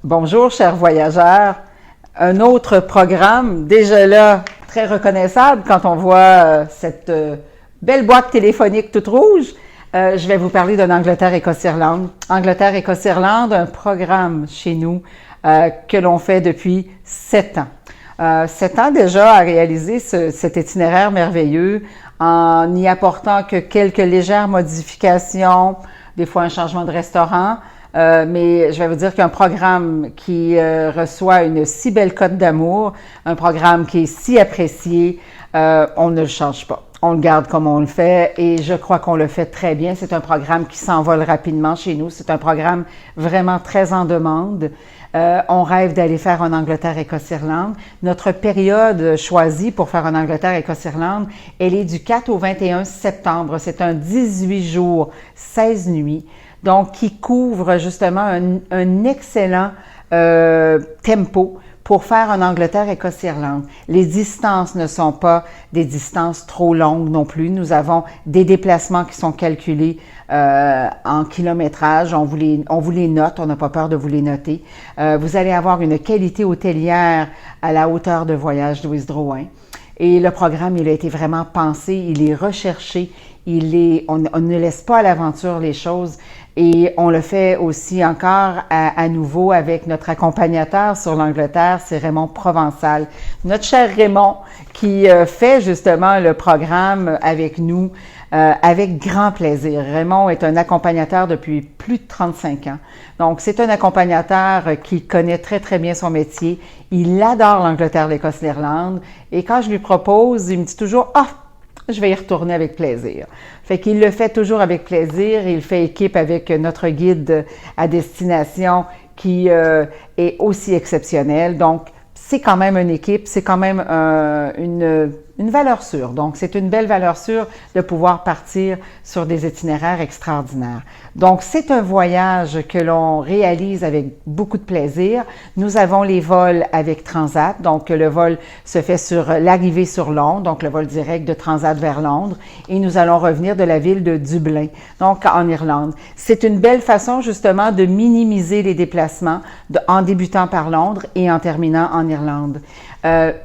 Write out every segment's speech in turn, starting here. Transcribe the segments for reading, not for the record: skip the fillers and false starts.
Bonjour, chers voyageurs. Un autre programme, déjà là, très reconnaissable quand on voit cette belle boîte téléphonique toute rouge. Je vais vous parler de l'Angleterre-Écosse-Irlande. Angleterre-Écosse-Irlande, un programme chez nous que l'on fait depuis 7 ans. 7 ans déjà à réaliser cet itinéraire merveilleux en y apportant que quelques légères modifications, des fois un changement de restaurant, mais je vais vous dire qu'un programme qui reçoit une si belle cote d'amour, un programme qui est si apprécié, on ne le change pas. On le garde comme on le fait et je crois qu'on le fait très bien. C'est un programme qui s'envole rapidement chez nous. C'est un programme vraiment très en demande. On rêve d'aller faire en Angleterre-Écosse-Irlande. Notre période choisie pour faire en Angleterre-Écosse-Irlande, elle est du 4 au 21 septembre. C'est un 18 jours, 16 nuits. Donc, qui couvre justement un excellent tempo pour faire en Angleterre-Écosse-Irlande. Les distances ne sont pas des distances trop longues non plus. Nous avons des déplacements qui sont calculés en kilométrage. On vous les note, on n'a pas peur de vous les noter. Vous allez avoir une qualité hôtelière à la hauteur de voyage Louise Drouin. Et le programme, il a été vraiment pensé, il est recherché, on ne laisse pas à l'aventure les choses et on le fait aussi encore à nouveau avec notre accompagnateur sur l'Angleterre, c'est Raymond Provençal. Notre cher Raymond qui fait justement le programme avec nous avec grand plaisir. Raymond est un accompagnateur depuis plus de 35 ans. Donc, c'est un accompagnateur qui connaît très, très bien son métier. Il adore l'Angleterre, l'Écosse, l'Irlande. Et quand je lui propose, il me dit toujours « Ah, je vais y retourner avec plaisir. » Fait qu'il le fait toujours avec plaisir. Il fait équipe avec notre guide à destination qui est aussi exceptionnel. Donc, c'est quand même une équipe, c'est quand même une valeur sûre. Donc, c'est une belle valeur sûre de pouvoir partir sur des itinéraires extraordinaires. Donc, c'est un voyage que l'on réalise avec beaucoup de plaisir. Nous avons les vols avec Transat. Donc, le vol se fait sur l'arrivée sur Londres, donc le vol direct de Transat vers Londres. Et nous allons revenir de la ville de Dublin, donc en Irlande. C'est une belle façon justement de minimiser les déplacements en débutant par Londres et en terminant en Irlande.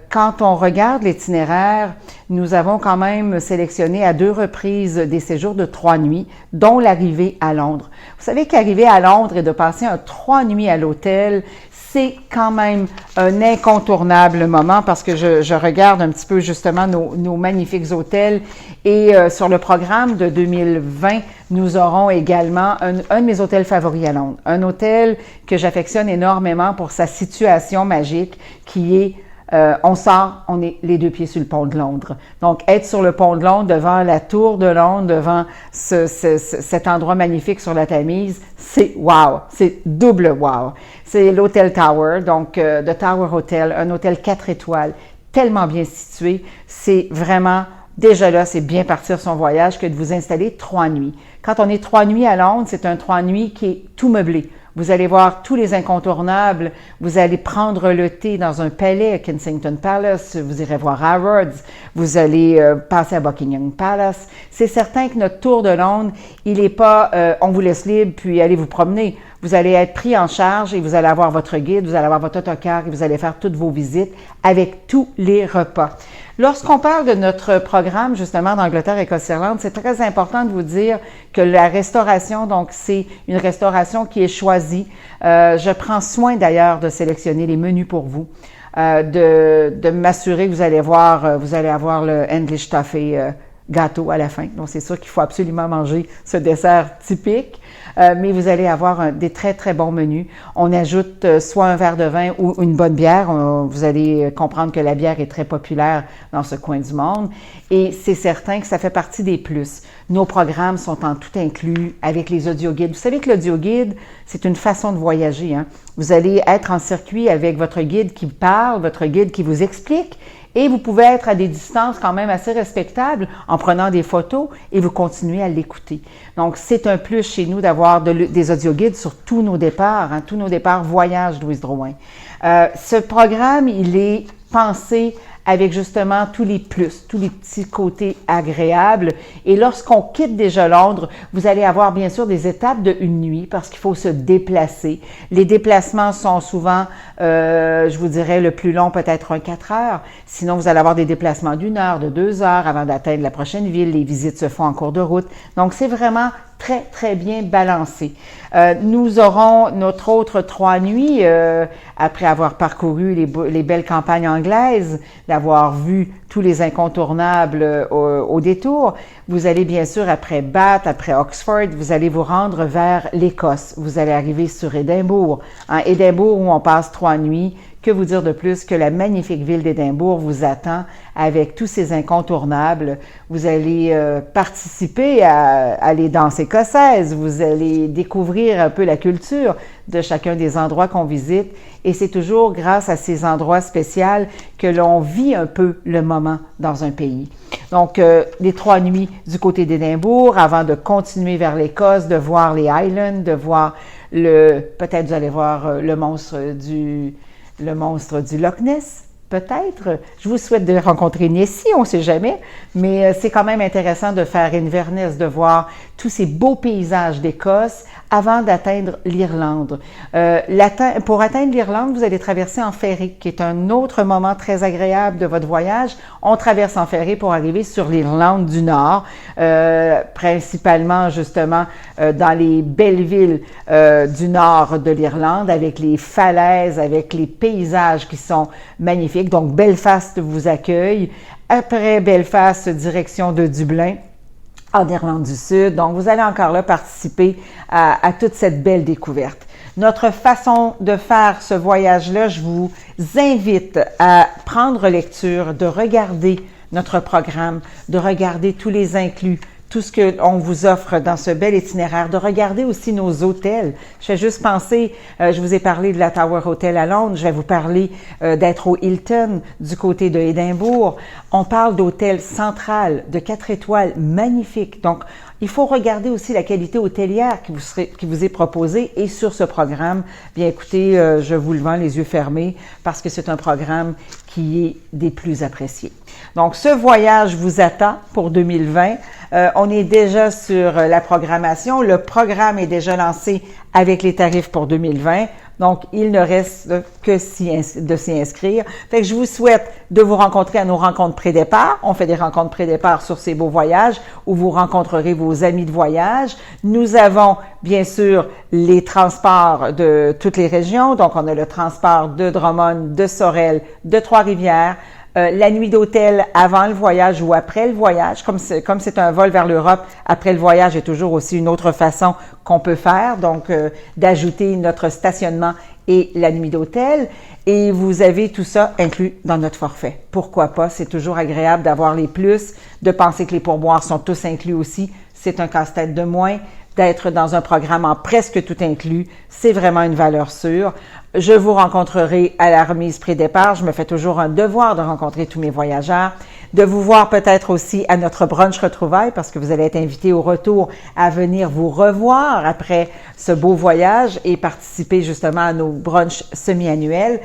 Quand on regarde l'itinéraire, nous avons quand même sélectionné à 2 reprises des séjours de 3 nuits, dont l'arrivée à Londres. Vous savez qu'arriver à Londres et de passer 3 nuits à l'hôtel, c'est quand même un incontournable moment parce que je regarde un petit peu justement nos magnifiques hôtels et sur le programme de 2020, nous aurons également un de mes hôtels favoris à Londres. Un hôtel que j'affectionne énormément pour sa situation magique qui est on sort, on est les 2 pieds sur le pont de Londres. Donc, être sur le pont de Londres, devant la tour de Londres, devant cet endroit magnifique sur la Tamise, c'est wow, c'est double wow. C'est l'Hôtel Tower, donc The Tower Hotel, un hôtel 4 étoiles, tellement bien situé. C'est vraiment, déjà là, c'est bien partir son voyage que de vous installer 3 nuits. Quand on est 3 nuits à Londres, c'est un 3 nuits qui est tout meublé. Vous allez voir tous les incontournables. Vous allez prendre le thé dans un palais à Kensington Palace. Vous irez voir Harrods. Vous allez passer à Buckingham Palace. C'est certain que notre tour de Londres, il n'est pas on vous laisse libre puis allez vous promener. Vous allez être pris en charge et vous allez avoir votre guide, vous allez avoir votre autocar et vous allez faire toutes vos visites avec tous les repas. Lorsqu'on parle de notre programme, justement, d'Angleterre, Écosse-Irlande, c'est très important de vous dire que la restauration, donc, c'est une restauration qui est choisie. Je prends soin, d'ailleurs, de sélectionner les menus pour vous, de m'assurer que vous allez avoir le English Toffee gâteau à la fin. Donc, c'est sûr qu'il faut absolument manger ce dessert typique, mais vous allez avoir des très, très bons menus. On ajoute soit un verre de vin ou une bonne bière. Vous allez comprendre que la bière est très populaire dans ce coin du monde et c'est certain que ça fait partie des plus. Nos programmes sont en tout inclus avec les audioguides. Vous savez que l'audioguide, c'est une façon de voyager, hein? Vous allez être en circuit avec votre guide qui parle, votre guide qui vous explique. Et vous pouvez être à des distances quand même assez respectables en prenant des photos et vous continuez à l'écouter. Donc, c'est un plus chez nous d'avoir des audioguides sur tous nos départs, hein, tous nos départs voyage Louise Drouin. Ce programme, il est pensé avec justement tous les plus, tous les petits côtés agréables. Et lorsqu'on quitte déjà Londres, vous allez avoir bien sûr des étapes de une nuit parce qu'il faut se déplacer. Les déplacements sont souvent, je vous dirais, le plus long peut-être 4 heures. Sinon, vous allez avoir des déplacements d'1 heure, de 2 heures avant d'atteindre la prochaine ville. Les visites se font en cours de route. Donc, c'est vraiment très, très bien balancé. Nous aurons notre autre 3 nuits, après avoir parcouru les belles campagnes anglaises, d'avoir vu tous les incontournables au détour. Vous allez bien sûr, après Bath, après Oxford, vous allez vous rendre vers l'Écosse. Vous allez arriver sur Édimbourg. Édimbourg où on passe 3 nuits. Que vous dire de plus que la magnifique ville d'Édimbourg vous attend avec tous ces incontournables. Vous allez participer à les danses écossaises, vous allez découvrir un peu la culture de chacun des endroits qu'on visite et c'est toujours grâce à ces endroits spéciaux que l'on vit un peu le moment dans un pays. Donc, les 3 nuits du côté d'Édimbourg avant de continuer vers l'Écosse, de voir les Highlands, de voir peut-être vous allez voir le monstre du Loch Ness, peut-être. Je vous souhaite de rencontrer Nessie, on ne sait jamais, mais c'est quand même intéressant de faire Inverness, de voir tous ces beaux paysages d'Écosse avant d'atteindre l'Irlande. Pour atteindre l'Irlande, vous allez traverser en ferry, qui est un autre moment très agréable de votre voyage. On traverse en ferry pour arriver sur l'Irlande du Nord, principalement justement dans les belles villes du nord de l'Irlande, avec les falaises, avec les paysages qui sont magnifiques. Donc, Belfast vous accueille. Après Belfast, direction de Dublin, en Irlande du Sud. Donc, vous allez encore là participer à toute cette belle découverte. Notre façon de faire ce voyage-là, je vous invite à prendre lecture, de regarder notre programme, de regarder tous les inclus, tout ce qu'on vous offre dans ce bel itinéraire, de regarder aussi nos hôtels. Je fais juste penser, je vous ai parlé de la Tower Hotel à Londres, je vais vous parler d'être au Hilton du côté de Édimbourg. On parle d'hôtel central de 4 étoiles magnifique. Donc, il faut regarder aussi la qualité hôtelière qui vous est proposée et sur ce programme, bien écoutez, je vous le vends les yeux fermés parce que c'est un programme qui est des plus appréciés. Donc, ce voyage vous attend pour 2020. On est déjà sur la programmation. Le programme est déjà lancé avec les tarifs pour 2020. Donc, il ne reste que de s'y inscrire. Fait que je vous souhaite de vous rencontrer à nos rencontres pré-départ. On fait des rencontres pré-départ sur ces beaux voyages où vous rencontrerez vos amis de voyage. Nous avons, bien sûr, les transports de toutes les régions. Donc, on a le transport de Drummond, de Sorel, de Trois-Rivières. La nuit d'hôtel avant le voyage ou après le voyage, comme c'est un vol vers l'Europe, après le voyage est toujours aussi une autre façon qu'on peut faire, donc d'ajouter notre stationnement et la nuit d'hôtel. Et vous avez tout ça inclus dans notre forfait. Pourquoi pas? C'est toujours agréable d'avoir les plus, de penser que les pourboires sont tous inclus aussi. C'est un casse-tête de moins. D'être dans un programme en presque tout inclus, c'est vraiment une valeur sûre. Je vous rencontrerai à la remise pré-départ. Je me fais toujours un devoir de rencontrer tous mes voyageurs, de vous voir peut-être aussi à notre brunch retrouvailles parce que vous allez être invités au retour à venir vous revoir après ce beau voyage et participer justement à nos brunchs semi-annuels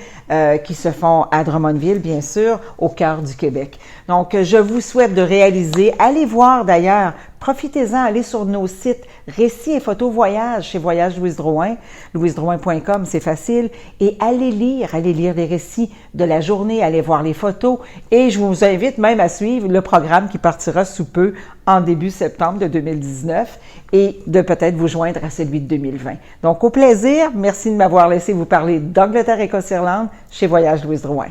qui se font à Drummondville, bien sûr, au cœur du Québec. Donc, je vous souhaite de réaliser. Allez voir d'ailleurs, profitez-en, allez sur nos sites Récits et photos voyage chez Voyage Louise Drouin, louisedrouin.com, c'est facile, et allez lire des récits de la journée, allez voir les photos, et je vous invite même à suivre le programme qui partira sous peu en début septembre de 2019 et de peut-être vous joindre à celui de 2020. Donc, au plaisir, merci de m'avoir laissé vous parler d'Angleterre, Écosse, Irlande chez Voyage Louise Drouin.